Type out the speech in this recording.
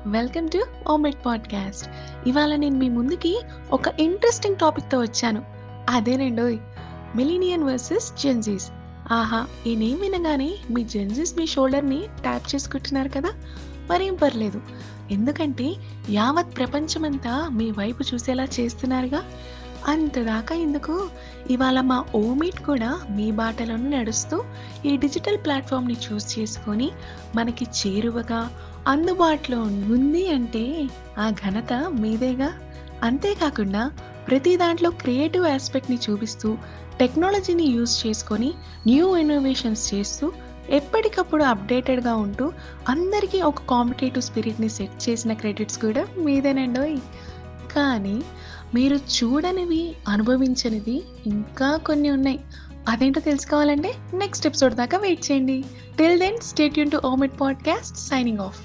Welcome to Omet podcast. ఇవాళ నేను మీ ముందుకి ఒక ఇంట్రెస్టింగ్ టాపిక్తో వచ్చాను. అదేనండోయ్, మిలీనియన్ వర్సెస్ జెన్జీస్. ఆహా, ఈ నేమ్ వినగానే మీ జెన్జీస్ మీ షోల్డర్ని ట్యాప్ చేసుకుంటున్నారు కదా. మరేం పర్లేదు, ఎందుకంటే యావత్ ప్రపంచమంతా మీ వైపు చూసేలా చేస్తున్నారుగా. అంతదాకా ఎందుకు, ఇవాళ మా ఓమీట్ కూడా మీ బాటలోనే నడుస్తూ ఈ డిజిటల్ ప్లాట్ఫామ్ని చూస్ చేసుకొని మనకి చేరువగా అందుబాటులో ఉంది అంటే ఆ ఘనత మీదేగా. అంతేకాకుండా ప్రతి దాంట్లో క్రియేటివ్ ఆస్పెక్ట్ని చూపిస్తూ టెక్నాలజీని యూజ్ చేసుకొని న్యూ ఇన్నోవేషన్స్ చేస్తూ ఎప్పటికప్పుడు అప్డేటెడ్గా ఉంటూ అందరికీ ఒక కాంపిటేటివ్ స్పిరిట్ని సెట్ చేసిన క్రెడిట్స్ కూడా మీదేనండోయ్. కానీ మీరు చూడనివి, అనుభవించనివి ఇంకా కొన్ని ఉన్నాయి. అదేంటో తెలుసుకోవాలంటే నెక్స్ట్ ఎపిసోడ్ దాకా వెయిట్ చేయండి. Till then, stay tuned to Omet podcast. Signing of.